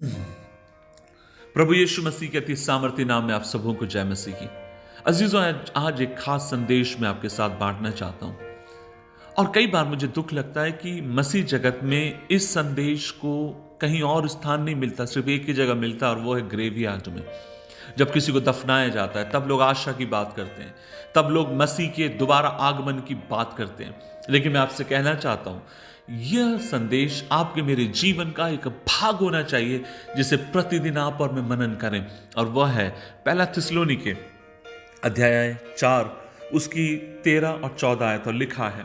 प्रभु यीशु मसीह के अति सामर्थ्य नाम में आप सबों को जय मसीह की। अजीजों, आज एक खास संदेश मैं आपके साथ बांटना चाहता हूं। और कई बार मुझे दुख लगता है कि मसीह जगत में इस संदेश को कहीं और स्थान नहीं मिलता, सिर्फ एक ही जगह मिलता है और वो है ग्रेवयार्ड में। जब किसी को दफनाया जाता है तब लोग आशा की बात करते हैं, तब लोग मसीह के दोबारा आगमन की बात करते हैं। लेकिन मैं आपसे कहना चाहता हूं, यह संदेश आपके मेरे जीवन का एक भाग होना चाहिए जिसे प्रतिदिन आप और मैं मनन करें। और वह है पहला थिस्सलुनीके अध्याय 4 उसकी 13 और 14 आयत। और लिखा है,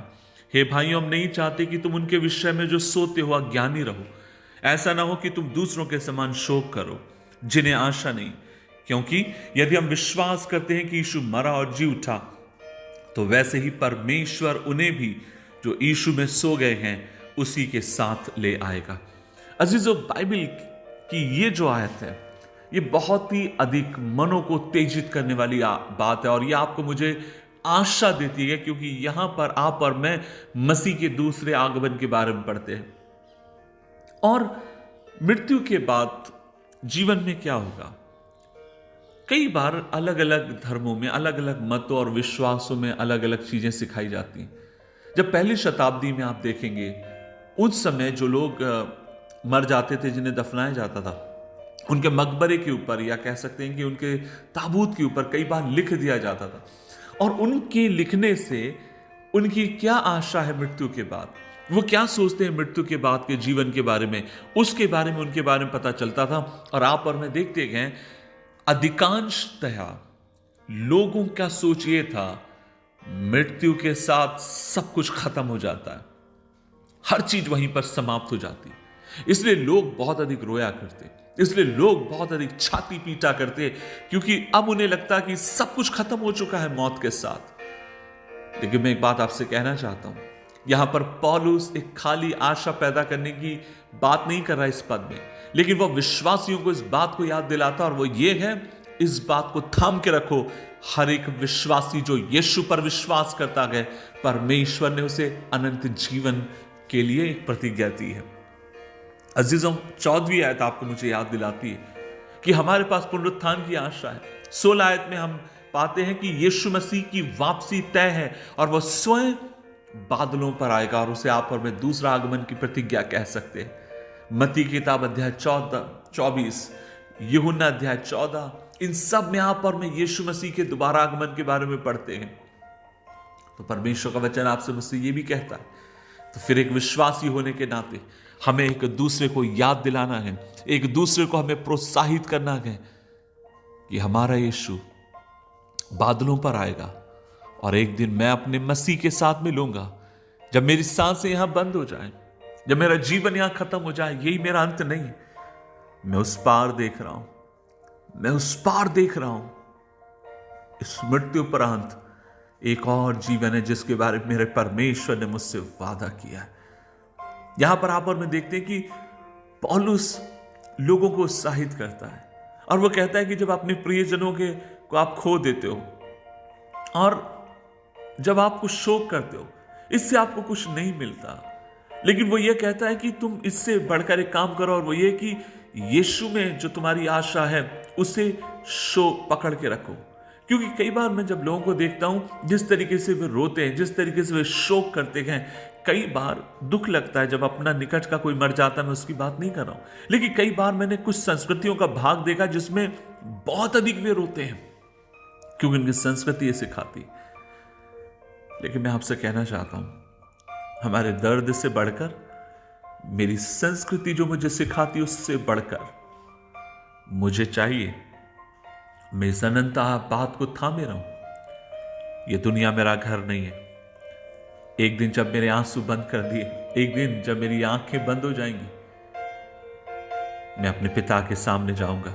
हे भाइयों, हम नहीं चाहते कि तुम उनके विषय में जो सोते हो अज्ञानी रहो। ऐसा ना हो कि तुम दूसरों के समान शोक करो जिन्हें आशा नहीं, क्योंकि यदि हम विश्वास करते हैं कि यीशु मरा और जी उठा, तो वैसे ही परमेश्वर उन्हें भी जो यीशु में सो गए हैं उसी के साथ ले आएगा। अजीजों, बाइबल की ये जो आयत है ये बहुत ही अधिक मनों को तेजित करने वाली बात है। और ये आपको मुझे आशा देती है, क्योंकि यहां पर आप और मैं मसीह के दूसरे आगमन के बारे में पढ़ते हैं। और मृत्यु के बाद जीवन में क्या होगा। कई बार अलग अलग धर्मों में, अलग अलग मतों और विश्वासों में अलग अलग चीजें सिखाई जाती हैं। जब पहली शताब्दी में आप देखेंगे, उस समय जो लोग मर जाते थे, जिन्हें दफनाया जाता था, उनके मकबरे के ऊपर या कह सकते हैं कि उनके ताबूत के ऊपर कई बार लिख दिया जाता था। और उनके लिखने से उनकी क्या आशा है मृत्यु के बाद, वो क्या सोचते हैं मृत्यु के बाद के जीवन के बारे में, उसके बारे में, उनके बारे में पता चलता था। और आप और मैं देखते गए, अधिकांशतः लोगों का सोच ये था, मृत्यु के साथ सब कुछ खत्म हो जाता है, हर चीज वहीं पर समाप्त हो जाती। इसलिए लोग बहुत अधिक रोया करते, इसलिए लोग बहुत अधिक छाती पीटा करते, क्योंकि अब उन्हें लगता कि सब कुछ खत्म हो चुका है मौत के साथ। लेकिन मैं एक बात आपसे कहना चाहता हूं, यहां पर पौलुस एक खाली आशा पैदा करने की बात नहीं कर रहा इस पद में, लेकिन वह विश्वासियों को इस बात को याद दिलाता, और वो ये है, इस बात को थाम के रखो, हर एक विश्वासी जो यीशु पर विश्वास करता है, परमेश्वर ने उसे अनंत जीवन के लिए एक प्रतिज्ञा दी है। अजीजों, 14वीं आयत आपको मुझे याद दिलाती है कि हमारे पास पुनरुत्थान की आशा है। 16 आयत में हम पाते हैं कि यीशु मसीह की वापसी तय है और वह स्वयं बादलों पर आएगा, और उसे आप और मैं दूसरा आगमन की प्रतिज्ञा कह सकते हैं। मत्ती की किताब अध्याय 24, यूहन्ना अध्याय 14, इन सब में आप और मैं यीशु मसीह के दोबारा आगमन के बारे में पढ़ते हैं। तो परमेश्वर का वचन आपसे मुझसे ये भी कहता है, तो फिर एक विश्वासी होने के नाते हमें एक दूसरे को याद दिलाना है, एक दूसरे को हमें प्रोत्साहित करना है कि हमारा यीशु बादलों पर आएगा और एक दिन मैं अपने मसीह के साथ मिलूंगा। जब मेरी सांसें यहां बंद हो जाएं, जब मेरा जीवन यहां खत्म हो जाए, यही मेरा अंत नहीं, मैं उस पार देख रहा हूं, मैं उस पार देख रहा हूं। इस मृत्यु उपरांत एक और जीवन है जिसके बारे में मेरे परमेश्वर ने मुझसे वादा किया है। यहां पर आप और मैं देखते हैं कि पौलुस लोगों को उत्साहित करता है, और वो कहता है कि जब अपने प्रियजनों के को आप खो देते हो और जब आप कुछ शोक करते हो, इससे आपको कुछ नहीं मिलता, लेकिन वो ये कहता है कि तुम इससे बढ़कर एक काम करो, और वो ये कि यीशु में जो तुम्हारी आशा है उसे पकड़ के रखो। क्योंकि कई बार मैं जब लोगों को देखता हूं, जिस तरीके से वे रोते हैं, जिस तरीके से वे शोक करते हैं, कई बार दुख लगता है जब अपना निकट का कोई मर जाता है। मैं उसकी बात नहीं कर रहा हूं, लेकिन कई बार मैंने कुछ संस्कृतियों का भाग देखा जिसमें बहुत अधिक वे रोते हैं, क्योंकि उनकी संस्कृति ये सिखाती। लेकिन मैं आपसे कहना चाहता हूं, हमारे दर्द से बढ़कर मेरी संस्कृति जो मुझे सिखाती, उससे बढ़कर मुझे चाहिए मैं इस अनंत बात को थामे रहूं। यह दुनिया मेरा घर नहीं है। एक दिन जब मेरे आंसू बंद कर दिए, एक दिन जब मेरी आंखें बंद हो जाएंगी, मैं अपने पिता के सामने जाऊंगा,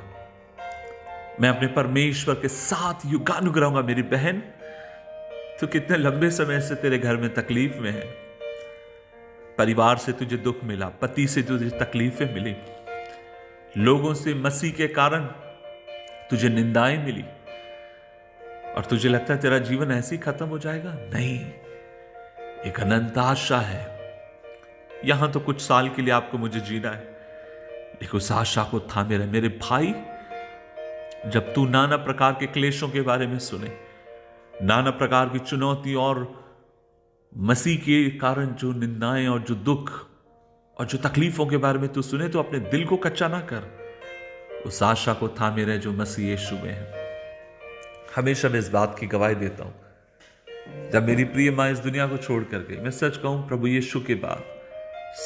मैं अपने परमेश्वर के साथ युगानुग रहूंगा। मेरी बहन, तो कितने लंबे समय से तेरे घर में तकलीफ में है, परिवार से तुझे दुख मिला, पति से तुझे तकलीफें मिली, लोगों से मसीह के कारण तुझे निंदाएं मिली, और तुझे लगता है तेरा जीवन ऐसे ही खत्म हो जाएगा। नहीं, एक अनंत आशा है। यहां तो कुछ साल के लिए आपको मुझे जीना है, लेकिन उस आशा को थामे रहे। मेरे भाई, जब तू नाना प्रकार के क्लेशों के बारे में सुने, नाना प्रकार की चुनौती और मसीह के कारण जो निंदाएं और जो दुख और जो तकलीफों के बारे में तू सुने, तो अपने दिल को कच्चा ना कर, उस आशा को थामे रहे जो मसीह यीशु में है। हमेशा मैं इस बात की गवाही देता हूं, जब मेरी प्रिय मां इस दुनिया को छोड़ कर गई, मैं सच कहूं, प्रभु यीशु के बाद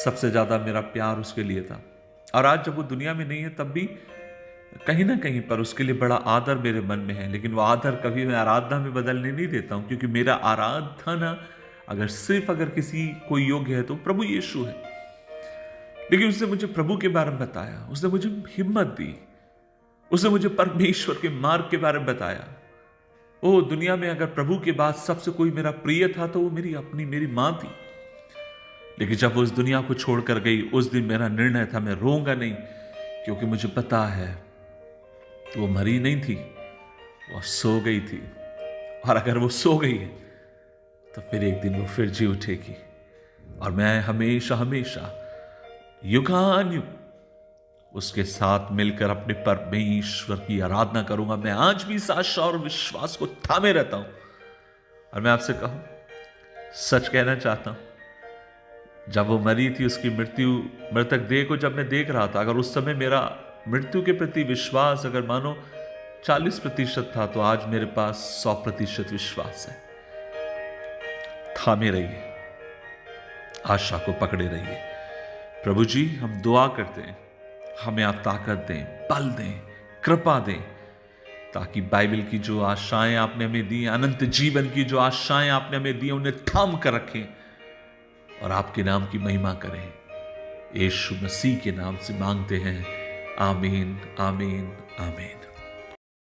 सबसे ज्यादा मेरा प्यार उसके लिए था। और आज जब वो दुनिया में नहीं है, तब भी कहीं ना कहीं पर उसके लिए बड़ा आदर मेरे मन में है। लेकिन वो आदर कभी मैं आराधना में बदलने नहीं देता हूं, क्योंकि मेरा आराधना अगर किसी कोई योग्य है तो प्रभु यीशु है। लेकिन उसने मुझे प्रभु के बारे में बताया, उसने मुझे हिम्मत दी, उसने मुझे परमेश्वर के मार्ग के बारे में बताया। ओ, दुनिया में अगर प्रभु के बाद सबसे कोई मेरा प्रिय था तो वो मेरी मां थी। लेकिन जब वो इस दुनिया को छोड़कर गई, उस दिन मेरा निर्णय था, मैं रोऊंगा नहीं, क्योंकि मुझे पता है वो मरी नहीं थी, वो सो गई थी। और अगर वो सो गई है तो फिर एक दिन वो फिर जी उठेगी। और मैं हमेशा हमेशा युगानुयुग उसके साथ मिलकर अपने परमेश्वर की आराधना करूंगा। मैं आज भी इस आशा और विश्वास को थामे रहता हूं। और मैं आपसे कहूं, सच कहना चाहता हूं, जब वो मरी थी, उसकी मृतक देह को जब मैं देख रहा था, अगर उस समय मेरा मृत्यु के प्रति विश्वास अगर मानो 40% था, तो आज मेरे पास 100% विश्वास है। थामे रहिए, आशा को पकड़े रहिए। प्रभु जी, हम दुआ करते हैं, हमें आप ताकत दें, बल दें, कृपा दें, ताकि बाइबल की जो आशाएं आपने हमें दी, अनंत जीवन की जो आशाएं आपने हमें दी, उन्हें थाम कर रखें और आपके नाम की महिमा करें। यीशु मसीह के नाम से मांगते हैं, आमीन, आमीन, आमीन।